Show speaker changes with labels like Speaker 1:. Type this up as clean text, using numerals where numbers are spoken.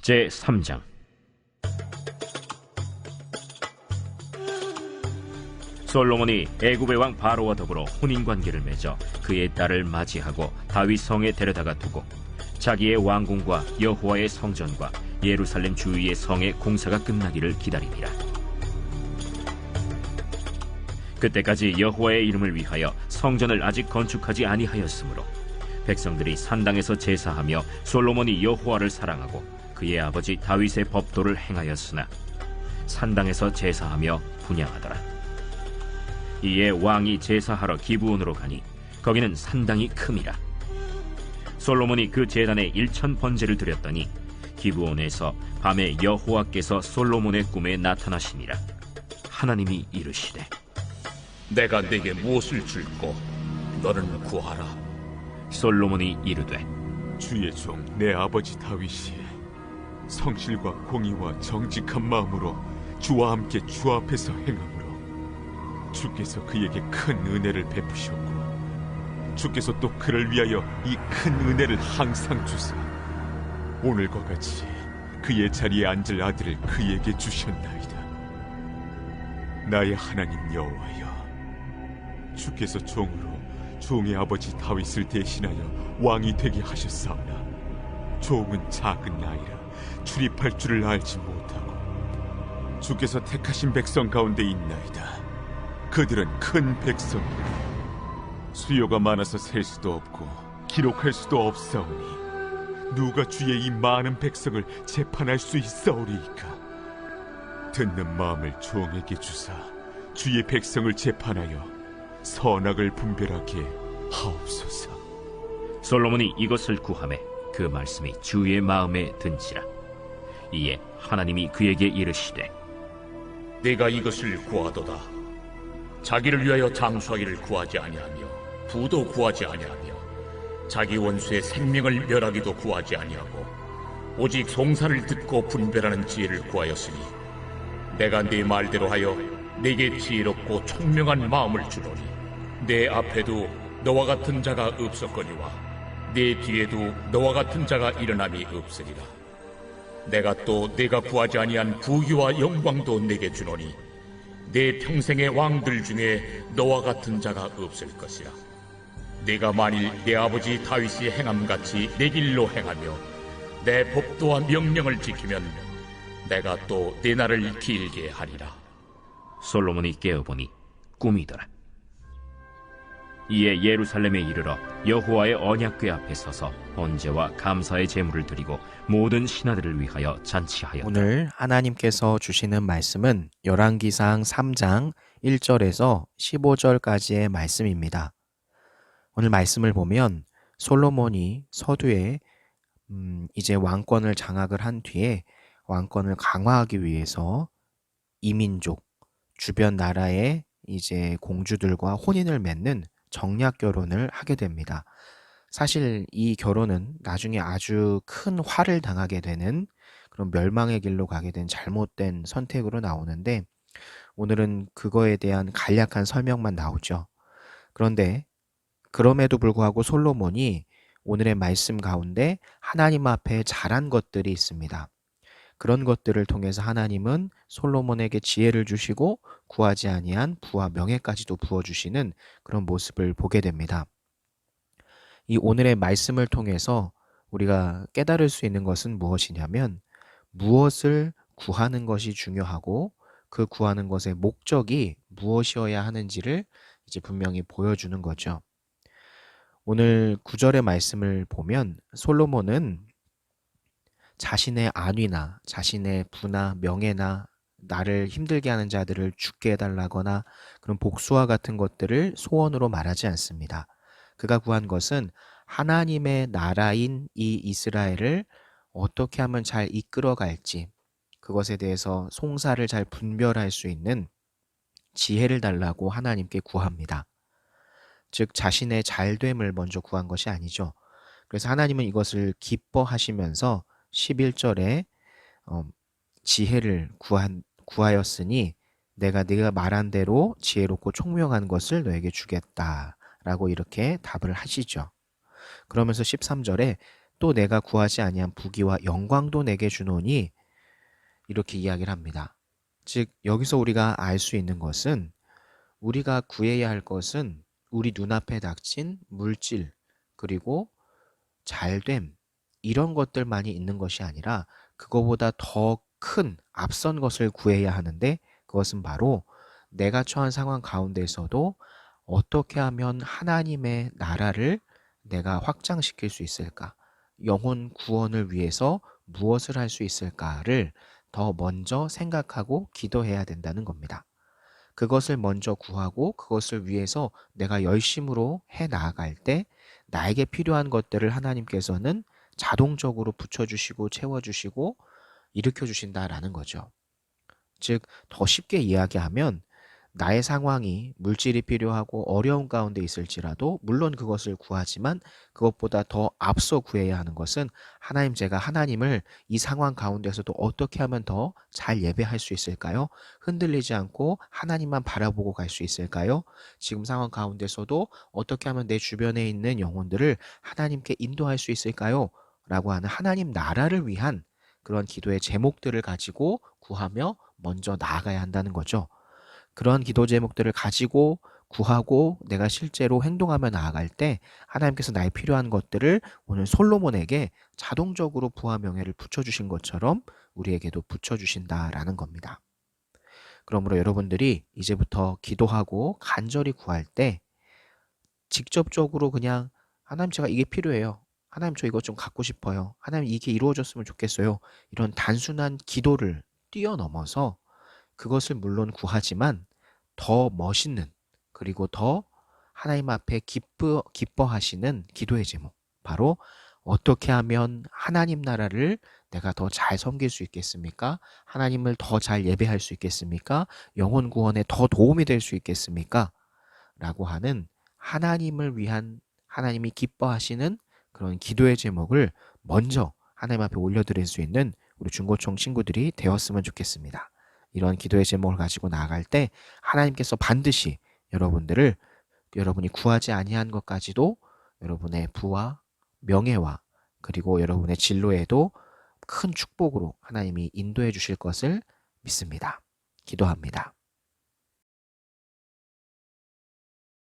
Speaker 1: 제3장. 솔로몬이 애굽의 왕 바로와 더불어 혼인관계를 맺어 그의 딸을 맞이하고 다윗 성에 데려다가 두고 자기의 왕궁과 여호와의 성전과 예루살렘 주위의 성의 공사가 끝나기를 기다리니라. 그때까지 여호와의 이름을 위하여 성전을 아직 건축하지 아니하였으므로 백성들이 산당에서 제사하며 솔로몬이 여호와를 사랑하고 그의 아버지 다윗의 법도를 행하였으나 산당에서 제사하며 분향하더라. 이에 왕이 제사하러 기브온으로 가니 거기는 산당이 큼이라. 솔로몬이 그 제단에 1000번제를 드렸더니 기브온에서 밤에 여호와께서 솔로몬의 꿈에 나타나시니라. 하나님이 이르시되,
Speaker 2: 내가 네게 무엇을 줄꼬 너는 구하라.
Speaker 1: 솔로몬이 이르되,
Speaker 3: 주의 종 내 아버지 다윗이 성실과 공의와 정직한 마음으로 주와 함께 주 앞에서 행함으로 주께서 그에게 큰 은혜를 베푸셨고 주께서 또 그를 위하여 이 큰 은혜를 항상 주사 오늘과 같이 그의 자리에 앉을 아들을 그에게 주셨나이다. 나의 하나님 여호와여, 주께서 종으로 종의 아버지 다윗을 대신하여 왕이 되게 하셨사오나 종은 작은 나이라 출입할 줄을 알지 못하고 주께서 택하신 백성 가운데 있나이다. 그들은 큰 백성이라 수요가 많아서 셀 수도 없고 기록할 수도 없사오니 누가 주의 이 많은 백성을 재판할 수 있사오리이까. 듣는 마음을 종에게 주사 주의 백성을 재판하여 선악을 분별하게 하옵소서.
Speaker 1: 솔로몬이 이것을 구하매 그 말씀이 주의 마음에 든지라. 이에 하나님이 그에게 이르시되,
Speaker 2: 네가 이것을 구하도다. 자기를 위하여 장수하기를 구하지 아니하며 부도 구하지 아니하며 자기 원수의 생명을 멸하기도 구하지 아니하고 오직 송사를 듣고 분별하는 지혜를 구하였으니 내가 네 말대로 하여 네게 지혜롭고 총명한 마음을 주노니 내 앞에도 너와 같은 자가 없었거니와 내 뒤에도 너와 같은 자가 일어남이 없으리라. 내가 또 네가 구하지 아니한 부귀와 영광도 네게 주노니 내 평생의 왕들 중에 너와 같은 자가 없을 것이라. 네가 만일 내 아버지 다윗이 행함같이 내 길로 행하며 내 법도와 명령을 지키면 내가 또 내 날을 길게 하리라.
Speaker 1: 솔로몬이 깨어보니 꿈이더라. 이에 예루살렘에 이르러 여호와의 언약궤 앞에 서서 번제와 감사의 제물을 드리고 모든 신하들을 위하여 잔치하였다.
Speaker 4: 오늘 하나님께서 주시는 말씀은 열왕기상 3장 1절에서 15절까지의 말씀입니다. 오늘 말씀을 보면 솔로몬이 서두에 이제 왕권을 장악을 한 뒤에 왕권을 강화하기 위해서 이민족, 주변 나라의 이제 공주들과 혼인을 맺는 정략 결혼을 하게 됩니다. 사실 이 결혼은 나중에 아주 큰 화를 당하게 되는 그런 멸망의 길로 가게 된 잘못된 선택으로 나오는데 오늘은 그거에 대한 간략한 설명만 나오죠. 그런데 그럼에도 불구하고 솔로몬이 오늘의 말씀 가운데 하나님 앞에 잘한 것들이 있습니다. 그런 것들을 통해서 하나님은 솔로몬에게 지혜를 주시고 구하지 아니한 부와 명예까지도 부어주시는 그런 모습을 보게 됩니다. 이 오늘의 말씀을 통해서 우리가 깨달을 수 있는 것은 무엇이냐면 무엇을 구하는 것이 중요하고 그 구하는 것의 목적이 무엇이어야 하는지를 이제 분명히 보여주는 거죠. 오늘 9절의 말씀을 보면 솔로몬은 자신의 안위나 자신의 부나 명예나 나를 힘들게 하는 자들을 죽게 해달라거나 그런 복수와 같은 것들을 소원으로 말하지 않습니다. 그가 구한 것은 하나님의 나라인 이 이스라엘을 어떻게 하면 잘 이끌어갈지 그것에 대해서 송사를 잘 분별할 수 있는 지혜를 달라고 하나님께 구합니다. 즉 자신의 잘됨을 먼저 구한 것이 아니죠. 그래서 하나님은 이것을 기뻐하시면서 11절에 지혜를 구하였으니 내가 네가 말한 대로 지혜롭고 총명한 것을 너에게 주겠다라고 이렇게 답을 하시죠. 그러면서 13절에 또 내가 구하지 아니한 부귀와 영광도 내게 주노니 이렇게 이야기를 합니다. 즉 여기서 우리가 알 수 있는 것은 우리가 구해야 할 것은 우리 눈앞에 닥친 물질 그리고 잘됨 이런 것들만이 있는 것이 아니라 그거보다 더 큰 앞선 것을 구해야 하는데 그것은 바로 내가 처한 상황 가운데서도 어떻게 하면 하나님의 나라를 내가 확장시킬 수 있을까? 영혼 구원을 위해서 무엇을 할 수 있을까를 더 먼저 생각하고 기도해야 된다는 겁니다. 그것을 먼저 구하고 그것을 위해서 내가 열심으로 해 나아갈 때 나에게 필요한 것들을 하나님께서는 자동적으로 붙여주시고 채워주시고 일으켜주신다라는 거죠. 즉, 더 쉽게 이야기하면 나의 상황이 물질이 필요하고 어려운 가운데 있을지라도 물론 그것을 구하지만 그것보다 더 앞서 구해야 하는 것은 하나님 제가 하나님을 이 상황 가운데서도 어떻게 하면 더 잘 예배할 수 있을까요? 흔들리지 않고 하나님만 바라보고 갈 수 있을까요? 지금 상황 가운데서도 어떻게 하면 내 주변에 있는 영혼들을 하나님께 인도할 수 있을까요? 라고 하는 하나님 나라를 위한 그런 기도의 제목들을 가지고 구하며 먼저 나아가야 한다는 거죠. 그런 기도 제목들을 가지고 구하고 내가 실제로 행동하며 나아갈 때 하나님께서 나의 필요한 것들을 오늘 솔로몬에게 자동적으로 부와 명예를 붙여주신 것처럼 우리에게도 붙여주신다라는 겁니다. 그러므로 여러분들이 이제부터 기도하고 간절히 구할 때 직접적으로 그냥 하나님 제가 이게 필요해요. 하나님 저 이것 좀 갖고 싶어요. 하나님 이게 이루어졌으면 좋겠어요. 이런 단순한 기도를 뛰어넘어서 그것을 물론 구하지만 더 멋있는 그리고 더 하나님 앞에 기뻐하시는 기도의 제목 바로 어떻게 하면 하나님 나라를 내가 더 잘 섬길 수 있겠습니까? 하나님을 더 잘 예배할 수 있겠습니까? 영혼 구원에 더 도움이 될 수 있겠습니까? 라고 하는 하나님을 위한 하나님이 기뻐하시는 그런 기도의 제목을 먼저 하나님 앞에 올려드릴 수 있는 우리 중고총 친구들이 되었으면 좋겠습니다. 이런 기도의 제목을 가지고 나아갈 때 하나님께서 반드시 여러분이 구하지 아니한 것까지도 여러분의 부와 명예와 그리고 여러분의 진로에도 큰 축복으로 하나님이 인도해 주실 것을 믿습니다. 기도합니다.